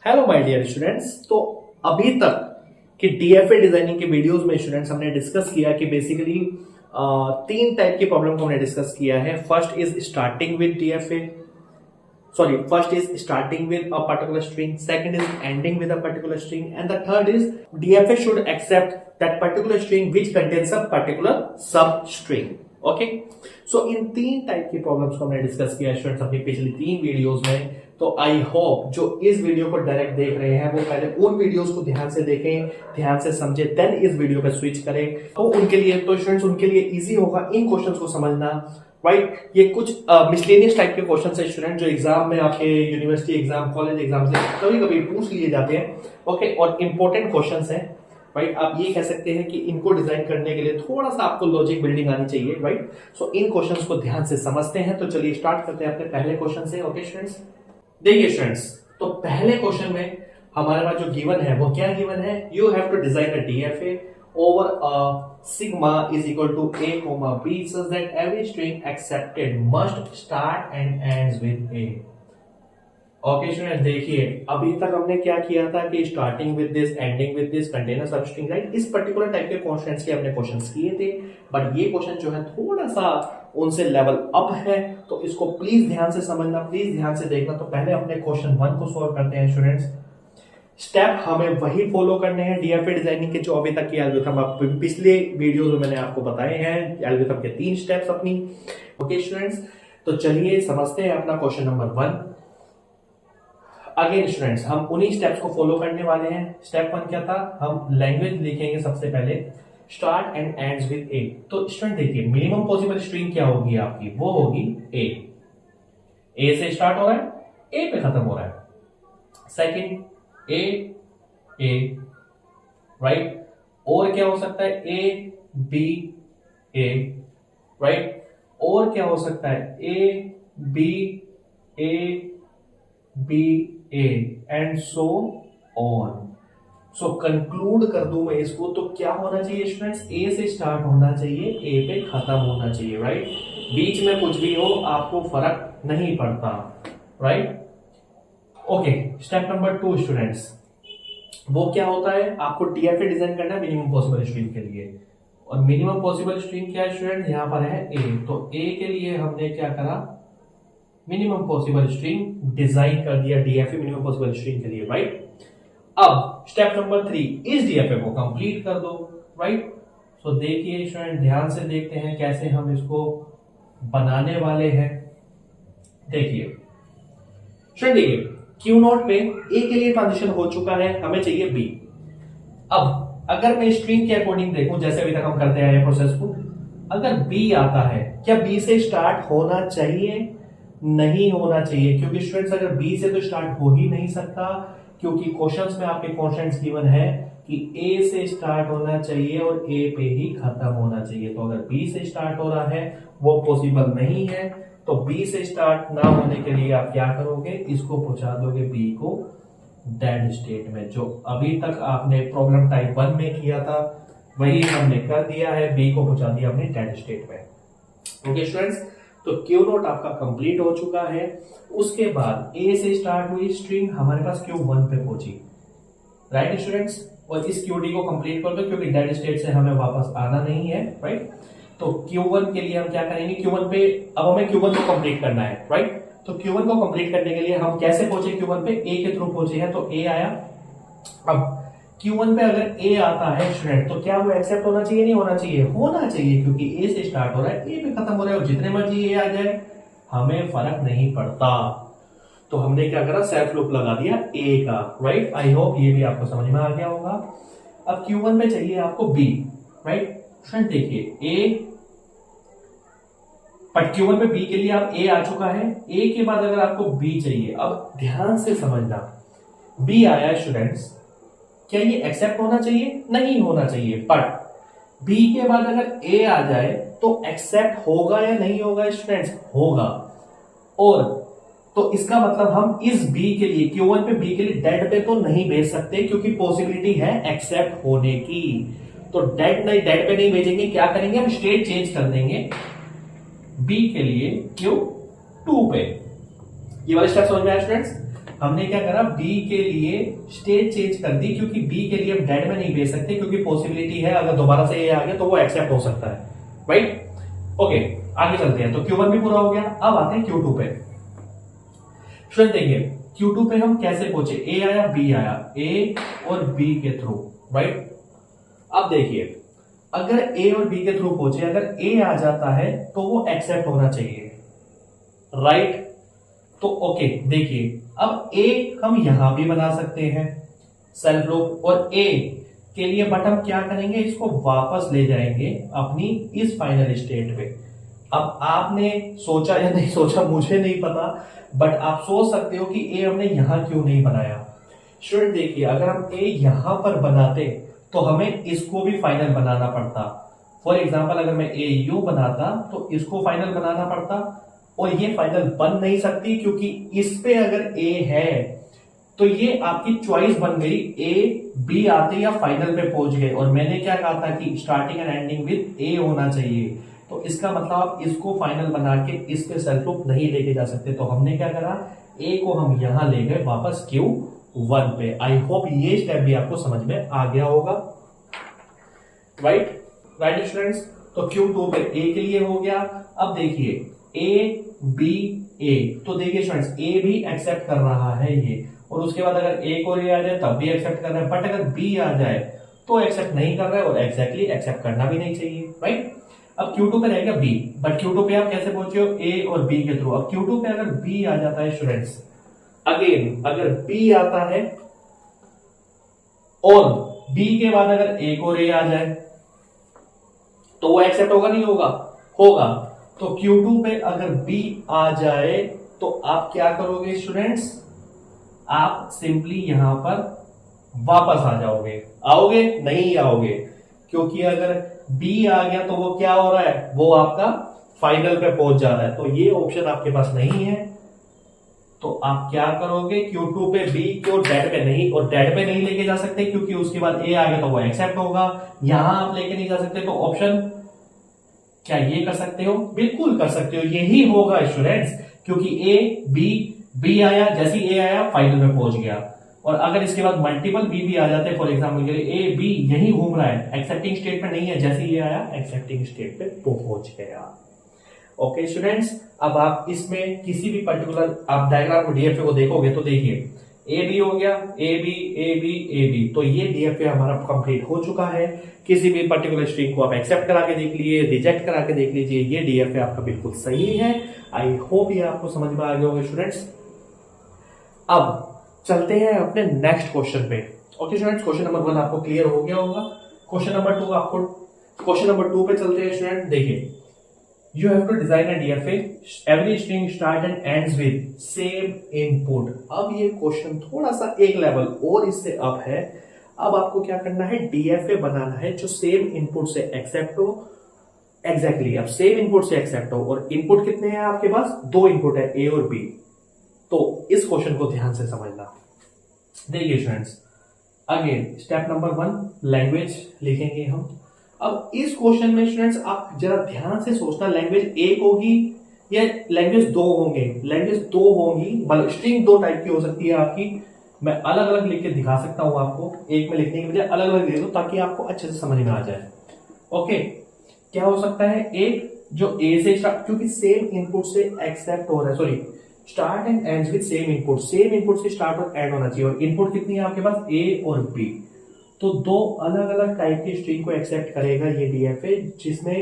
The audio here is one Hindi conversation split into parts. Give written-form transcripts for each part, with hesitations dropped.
Hello my dear students. तो अभी तक कि डीएफए डिजाइनिंग के वीडियोस में स्टूडेंट्स हमने डिस्कस किया कि बेसिकली तीन टाइप की प्रॉब्लम को हमने डिस्कस किया है। First is starting with DFA, sorry, first is starting with a particular string, second is ending with a particular string, and the third is DFA should accept that particular string which contains a particular substring. Okay, so इन तीन टाइप की प्रॉब्लम्स को हमने डिस्कस किया स्टूडेंट्स अपनी पिछली तीन वीडियोस में। तो आई होप जो इस वीडियो को डायरेक्ट देख रहे हैं वो पहले उन वीडियोस को ध्यान से देखें, ध्यान से समझे, देन इस वीडियो पे स्विच करें। तो उनके लिए तो स्टूडेंट्स उनके लिए इजी होगा इन क्वेश्चंस को समझना, राइट। ये कुछ मिसलेनियस टाइप के क्वेश्चन है स्टूडेंट जो एग्जाम में आपके यूनिवर्सिटी एग्जाम, कॉलेज एग्जाम से कभी कभी पूछ लिए जाते हैं। ओके, और इंपॉर्टेंट क्वेश्चंस हैं, राइट। आप ये कह सकते हैं कि इनको डिजाइन करने के लिए थोड़ा सा आपको लॉजिक बिल्डिंग आनी चाहिए, राइट। सो इन क्वेश्चंस को ध्यान से समझते हैं। तो चलिए स्टार्ट करते हैं अपने पहले क्वेश्चन से। ओके स्टूडेंट्स, देखिए स्टूडेंट्स, तो पहले क्वेश्चन में हमारे पास जो गिवन है वो क्या गिवन है, you have to design a DFA over a sigma is equal to a comma b such that every string accepted must start and ends with a. Okay student, देखिए अभी तक हमने क्या किया था कि starting with this, ending with this, container substring, right. इस पर्टिकुलर टाइप के कॉन्स्टेंट्स के हमने क्वेश्चंस किए थे, बट ये क्वेश्चन जो है थोड़ा सा उनसे लेवल अप है, तो इसको प्लीज ध्यान से समझना, प्लीज ध्यान से देखना। तो पहले अपने क्वेश्चन 1 को सॉल्व करते हैं स्टूडेंट्स। स्टेप हमें वही फॉलो करने हैं डीएफए डिजाइनिंग के जो अभी तक की एल्गोरिथम पिछले वीडियोस में मैंने आपको बताए हैं, एल्गोरिथम के 3 स्टेप्स अपनी। ओके स्टूडेंट्स, तो चलिए समझते हैं अपना क्वेश्चन नंबर 1। अगेन स्टूडेंट्स, हम उन्हीं स्टेप्स को फॉलो करने वाले हैं। स्टेप 1 क्या था, हम लैंग्वेज लिखेंगे सबसे पहले, स्टार्ट एंड एंड्स विद ए। तो स्टूडेंट देखिए मिनिमम पॉसिबल स्ट्रिंग क्या होगी आपकी, वो होगी ए से स्टार्ट हो रहा है, ए पे खत्म हो रहा है। सेकंड ए, राइट। और क्या हो सकता है, ए बी ए, राइट। और क्या हो सकता है, A B A and so on. So conclude कर दूं मैं इसको, तो क्या होना चाहिए स्टूडेंट्स, ए से स्टार्ट होना चाहिए, ए पे खत्म होना चाहिए, राइट। बीच में कुछ भी हो आपको फर्क नहीं पड़ता, right. Okay, step number 2 students, वो क्या होता है, आपको डीएफए डिजाइन करना है मिनिमम पॉसिबल स्ट्रिंग के लिए। और मिनिमम पॉसिबल स्ट्रिंग क्या है स्टूडेंट, यहां पर है ए। तो ए के लिए हमने क्या करा, मिनिमम पॉसिबल स्ट्रिंग डिजाइन कर दिया डीएफए मिनिमम पॉसिबल स्ट्रिंग के लिए, राइट। अब स्टेप नंबर 3, इस डीएफए को कंप्लीट कर दो, राइट। सो देखिए स्टूडेंट, ध्यान से देखते हैं कैसे हम इसको बनाने वाले हैं। देखिए स्टूडेंट, देखिए क्यू नोट पे ए के लिए ट्रांजिशन हो चुका है, हमें चाहिए बी। अब अगर मैं स्ट्रिंग के अकॉर्डिंग देखूं, जैसे अभी तक हम करते आए प्रोसेस को, अगर बी आता है, क्या बी से स्टार्ट होना चाहिए, नहीं होना चाहिए, क्योंकि स्टूडेंट्स अगर बी से तो स्टार्ट हो ही नहीं सकता, क्योंकि क्वेश्चंस में आपके कॉन्स्टेंट्स गिवन है कि ए से स्टार्ट होना चाहिए और ए पे ही खत्म होना चाहिए। तो अगर बी से स्टार्ट हो रहा है वो पॉसिबल नहीं है, तो बी से स्टार्ट ना होने के लिए आप क्या करोगे, इसको पहुंचा दोगे बी को डेड स्टेट में। जो अभी तक आपने प्रॉब्लम टाइप 1 में किया था वही हमने कर दिया है, बी को पहुंचा दिया अपने डेड स्टेट में। ओके स्टूडेंट्स, तो क्यू नोट आपका कंप्लीट हो चुका है। उसके बाद ए से स्टार्ट हुई स्ट्रिंग हमारे पास क्यू 1 पे पहुंची, राइट स्टूडेंट्स। और इस क्यूडी को कंप्लीट कर दो क्योंकि डेड स्टेट से हमें वापस आना नहीं है, राइट। तो Q1 के लिए हम क्या करेंगे, Q1 पे अब हमें Q1 को कंप्लीट करना है, राइट। तो Q1 को कंप्लीट करने के लिए हम कैसे पहुंचे, Q1 पे A के थ्रू पहुंचे हैं, तो A आया। अब Q1 पे अगर A आता है स्टूडेंट, तो क्या वो एक्सेप्ट होना चाहिए, नहीं होना चाहिए, होना चाहिए, क्योंकि A से स्टार्ट हो रहा है, A पे खत्म हो रहा है, और जितने मर्जी A आ जाए हमें फर्क नहीं पड़ता। तो हमने क्या करा, सेल्फ लूप लगा दिया A का, राइट। आई होप ये भी आपको समझ में आ गया होगा। अब Q1 पे चाहिए आपको B, राइट। स्टूडेंट देखिए A, बट Q1 पे B के लिए आप A आ चुका है, A के बाद अगर आपको B चाहिए, अब ध्यान से समझना, B आया स्टूडेंट्स, क्या ये एक्सेप्ट होना चाहिए, नहीं होना चाहिए, बट B के बाद अगर A आ जाए तो एक्सेप्ट होगा या नहीं होगा स्टूडेंट्स, होगा। और तो इसका मतलब हम इस B के लिए, Q1 पे B के लिए डेड पे तो नहीं भेज सकते, क्योंकि पॉसिबिलिटी है एक्सेप्ट होने की। तो डेड पे नहीं भेजेंगे, क्या करेंगे, हम स्टेट चेंज कर देंगे B के लिए Q2 पे। ये वाला स्टेप समझ में आया स्टूडेंट्स। हमने क्या करा, बी के लिए स्टेट चेंज कर दी, क्योंकि बी के लिए हम डेड में नहीं भेज सकते, क्योंकि पॉसिबिलिटी है अगर दोबारा से ए आ गया तो वो एक्सेप्ट हो सकता है, राइट। ओके, आगे चलते हैं। तो Q1 भी पूरा हो गया। अब आते हैं Q2 पे। स्टूडेंट देखिए, Q2 पे हम कैसे पहुंचे, ए आया बी आया, ए और बी के थ्रू, राइट। अब देखिए, अगर ए और बी के थ्रू पहुंचे, अगर ए आ जाता है तो वो एक्सेप्ट होना चाहिए, राइट। तो ओके, देखिए अब ए हम यहां भी बना सकते हैं सेल्फ लूप, और ए के लिए बट हम क्या करेंगे, इसको वापस ले जाएंगे अपनी इस फाइनल स्टेट पे। अब आपने सोचा या नहीं सोचा मुझे नहीं पता, बट आप सोच सकते हो कि ए हमने यहां क्यों नहीं बनाया। स्टूडेंट देखिए, अगर हम ए यहां पर बनाते तो हमें इसको भी फाइनल बनाना पड़ता। फॉर एग्जाम्पल, अगर मैं ए यू बनाता तो इसको फाइनल बनाना पड़ता, और ये फाइनल बन नहीं सकती, क्योंकि इस पे अगर ए है तो ये आपकी चॉइस बन गई, ए बी आते या फाइनल पे पहुंच गए, और मैंने क्या कहा था कि स्टार्टिंग एंड एंडिंग विद ए होना चाहिए। तो इसका मतलब आप इसको फाइनल बना के इस पे सेल्फ लूप नहीं लेके जा सकते। तो हमने क्या करा, ए को हम यहां ले गए वापस Q1 पे। आई होप ये स्टेप भी आपको समझ में आ गया होगा, राइट राइट स्टूडेंट्स। तो Q2 पे ए के लिए हो गया। अब देखिए ए बी ए, तो देखिए स्टूडेंट्स ए भी एक्सेप्ट कर रहा है ये, और उसके बाद अगर ए को ले आ जाए तब भी एक्सेप्ट कर रहा है, बट अगर बी आ जाए तो एक्सेप्ट नहीं कर रहा है, और एग्जैक्टली एक्सेप्ट करना भी नहीं चाहिए, राइट। अब Q2 पे रहेगा बी, बट Q2 पे आप कैसे पहुंचे हो, ए और बी के थ्रू। अब Q2 पे अगर बी आ जाता है स्टूडेंट्स, अगेन अगर बी आता है और बी के बाद अगर ए को रे आ जाए तो वो एक्सेप्ट होगा नहीं होगा, होगा। तो Q2 पे अगर बी आ जाए तो आप क्या करोगे स्टूडेंट्स, आप सिंपली यहां पर वापस आ जाओगे, आओगे नहीं आओगे, क्योंकि अगर बी आ गया तो वो क्या हो रहा है, वो आपका फाइनल पे पहुंच जा रहा है। तो ये ऑप्शन आपके पास नहीं है, तो आप क्या करोगे, Q2 पे बी को डेड पे नहीं, और डेड पे नहीं लेके जा सकते क्योंकि उसके बाद ए आ गया तो वो एक्सेप्ट होगा, यहां आप लेके नहीं जा सकते। तो ऑप्शन क्या ये कर सकते हो, बिल्कुल कर सकते हो, यही होगा स्टूडेंट्स, क्योंकि ए बी आया, जैसे ए आया फाइनल में पहुंच गया, और अगर इसके बाद मल्टीपल बी भी आ जाते, फॉर एग्जाम्पल के लिए ए बी यही घूम रहा है, एक्सेप्टिंग स्टेट पे नहीं है, जैसे ये आया एक्सेप्टिंग स्टेट पे पहुंच गया। ओके स्टूडेंट्स, अब आप इसमें किसी भी पर्टिकुलर आप डायग्राम को डीएफए को देखोगे तो देखिए ए बी हो गया, A B A B A B, तो ये डीएफए हमारा कंप्लीट हो चुका है। किसी भी पर्टिकुलर स्ट्रिंग को आप एक्सेप्ट करा के देख लीजिए, रिजेक्ट करा के देख लीजिए, ये डीएफए आपका बिल्कुल सही है। आई होप ये आपको समझ में आ गया होगा स्टूडेंट्स। अब चलते हैं अपने नेक्स्ट क्वेश्चन पे। ओके स्टूडेंट्स, क्वेश्चन नंबर 1 आपको क्लियर हो गया होगा। क्वेश्चन नंबर 2 पे चलते हैं स्टूडेंट। देखिए, you have to design a DFA, every string start and ends with same input। अब ये क्वेश्चन थोड़ा सा एक लेवल और इससे अप है। अब आपको क्या करना है, DFA बनाना है जो सेम इनपुट से एक्सेप्ट हो, एग्जैक्टली अब सेम इनपुट से एक्सेप्ट हो, और इनपुट कितने हैं आपके पास, 2 इनपुट है, ए और बी। तो इस क्वेश्चन को ध्यान से समझना। देखिए students, again step number 1 language लिखेंगे हम। अब इस क्वेश्चन में स्टूडेंट्स आप जरा ध्यान से सोचना, लैंग्वेज एक होगी या लैंग्वेज 2 होंगे। लैंग्वेज 2 होंगी, स्ट्रिंग 2 टाइप की हो सकती है आपकी। मैं अलग अलग लिख के दिखा सकता हूं आपको, एक में लिखने के बजाय अलग अलग लिख दो ताकि आपको अच्छे से समझ में आ जाए। ओके, क्या हो सकता है, एक जो ए से स्टार्ट, क्योंकि सेम इनपुट से एक्सेप्ट हो रहा है, sorry start and ends with same input से स्टार्ट और एंड होना चाहिए, और इनपुट कितनी है आपके पास, ए और बी। तो 2 अलग अलग टाइप की स्ट्रिंग को एक्सेप्ट करेगा ये डीएफए, जिसमें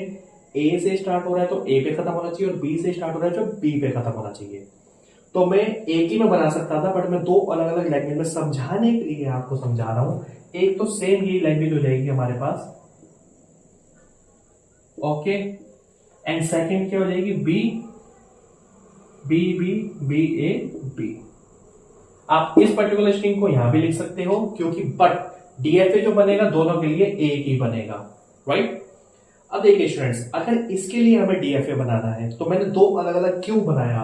ए से स्टार्ट हो रहा है तो ए पे खत्म होना चाहिए, और बी से स्टार्ट हो रहा है जो बी पे खत्म होना चाहिए। तो मैं एक ही में बना सकता था, बट मैं 2 अलग अलग लैंग्वेज में समझाने के लिए आपको समझा रहा हूं। एक तो सेम ये लैंग्वेज हो जाएगी हमारे पास, ओके, एंड सेकेंड क्या हो जाएगी, B B B B A B. आप इस पर्टिकुलर स्ट्रिंग को यहां भी लिख सकते हो, क्योंकि बट डीएफए जो बनेगा दोनों के लिए एक ही बनेगा, राइट। अब देखिए स्टूडेंट्स, अगर इसके लिए हमें डीएफए बनाना है तो मैंने 2 अलग अलग क्यों बनाया,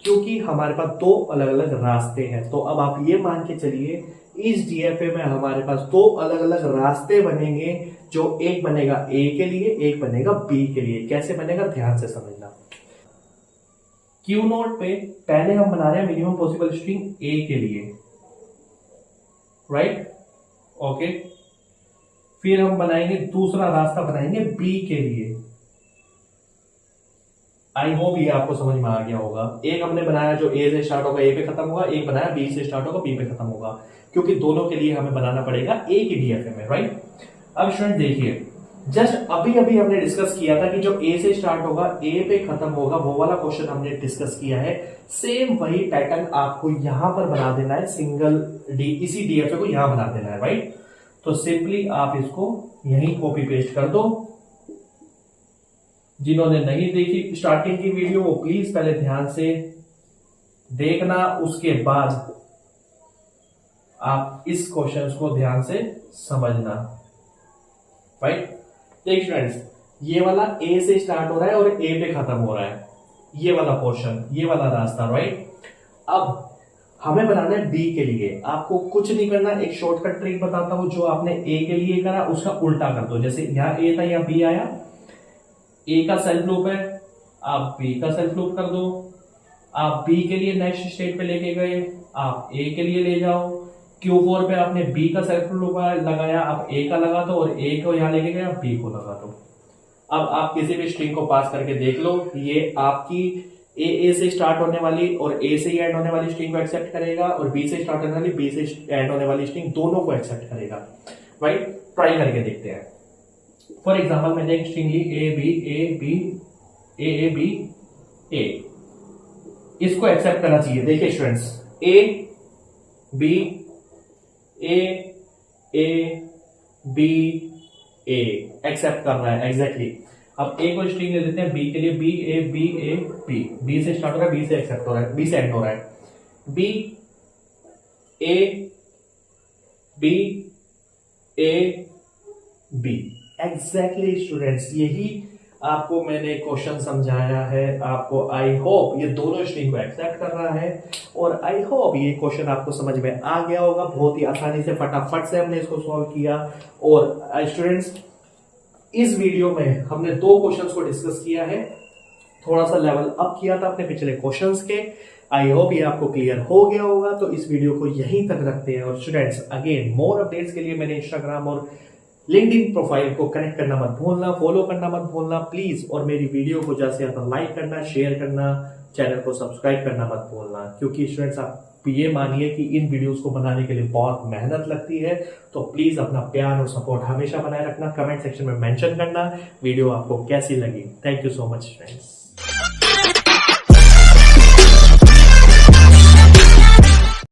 क्योंकि हमारे पास 2 अलग अलग रास्ते हैं। तो अब आप ये मान के चलिए, इस डीएफए में हमारे पास 2 अलग अलग रास्ते बनेंगे, जो एक बनेगा ए के लिए, एक बनेगा बी के लिए। कैसे बनेगा, ध्यान से समझना। क्यू नोट पे पहले हम बना रहे हैं मिनिमम पॉसिबल स्ट्रिंग ए के लिए, राइट, ओके। फिर हम बनाएंगे दूसरा रास्ता बनाएंगे बी के लिए। आई होप ये आपको समझ में आ गया होगा। एक हमने बनाया जो ए से स्टार्ट होगा ए पे खत्म होगा, एक बनाया बी से स्टार्ट होगा बी पे खत्म होगा, क्योंकि दोनों के लिए हमें बनाना पड़ेगा ए की डीएफए में, राइट। अब स्टूडेंट देखिए, जस्ट अभी अभी हमने डिस्कस किया था कि जो ए से स्टार्ट होगा ए पे खत्म होगा, वो वाला क्वेश्चन हमने डिस्कस किया है। सेम वही पैटर्न आपको यहां पर बना देना है, सिंगल डी, इसी डीएफए को यहां बना देना है, राइट। तो सिंपली आप इसको यहीं कॉपी पेस्ट कर दो। जिन्होंने नहीं देखी स्टार्टिंग की वीडियो वो प्लीज पहले ध्यान से देखना, उसके बाद आप इस क्वेश्चन को ध्यान से समझना, राइट। देखिए स्टूडेंट्स, ये वाला ए से स्टार्ट हो रहा है और ए पे खत्म हो रहा है, ये वाला पोर्शन, ये वाला रास्ता, राइट। अब हमें बनाना है बी के लिए। आपको कुछ नहीं करना, एक शॉर्टकट ट्रिक बताता हूं, जो आपने ए के लिए करा उसका उल्टा कर दो। जैसे यहां ए था, यहां बी आया, ए का सेल्फ लूप है, आप बी का सेल्फ लूप कर दो। आप बी के लिए नेक्स्ट स्टेट पे लेके गए, आप ए के लिए ले जाओ। Q4 पे आपने बी का सेल्फ लूप लगाया, आप ए का लगा दो, और ए को यहां लेके गए, आप बी को लगा दो। अब आप किसी भी स्ट्रिंग को पास करके देख लो, ये आपकी ए से स्टार्ट होने वाली और ए से एंड होने वाली स्ट्रिंग को एक्सेप्ट करेगा, और बी से स्टार्ट होने वाली बी से एंड होने वाली स्ट्रिंग, दोनों को एक्सेप्ट करेगा, राइट। ट्राई करके देखते हैं। फॉर एग्जाम्पल मैंने एक स्ट्रिंग ली A B A B A, इसको एक्सेप्ट करना चाहिए। देखिए students, A B A B A accept कर रहा है एग्जैक्टली। अब ए को स्ट्रिंग ले देते हैं बी के लिए, बी ए बी, बी से स्टार्ट हो रहा है, बी से एक्सेप्ट हो रहा है, बी से एंड हो रहा है, B A B exactly. Students, यही आपको मैंने क्वेश्चन समझाया है आपको। आई होप ये दोनों स्ट्रिंग को एक्सेप्ट कर रहा है, और आई होप ये क्वेश्चन आपको समझ में आ गया होगा। बहुत ही आसानी से फटाफट से हमने इसको सॉल्व किया। और स्टूडेंट्स, इस वीडियो में हमने दो क्वेश्चंस को डिस्कस किया है, थोड़ा सा लेवल अप किया था अपने पिछले क्वेश्चंस के। आई होप ये आपको क्लियर हो गया होगा। तो इस वीडियो को यहीं तक रखते हैं। और स्टूडेंट्स, अगेन मोर अपडेट्स के लिए मेरे इंस्टाग्राम और लिंक्डइन प्रोफाइल को कनेक्ट करना मत भूलना, फॉलो करना मत भूलना प्लीज। और मेरी वीडियो को ज्यादा से ज्यादा लाइक करना, शेयर करना, चैनल को सब्सक्राइब करना मत भूलना, क्योंकि स्टूडेंट्स आप ये मानिए कि इन वीडियोस को बनाने के लिए बहुत मेहनत लगती है। तो प्लीज अपना प्यार और सपोर्ट हमेशा बनाए रखना। कमेंट सेक्शन में मेंशन करना वीडियो आपको कैसी लगी। Thank you so much friends.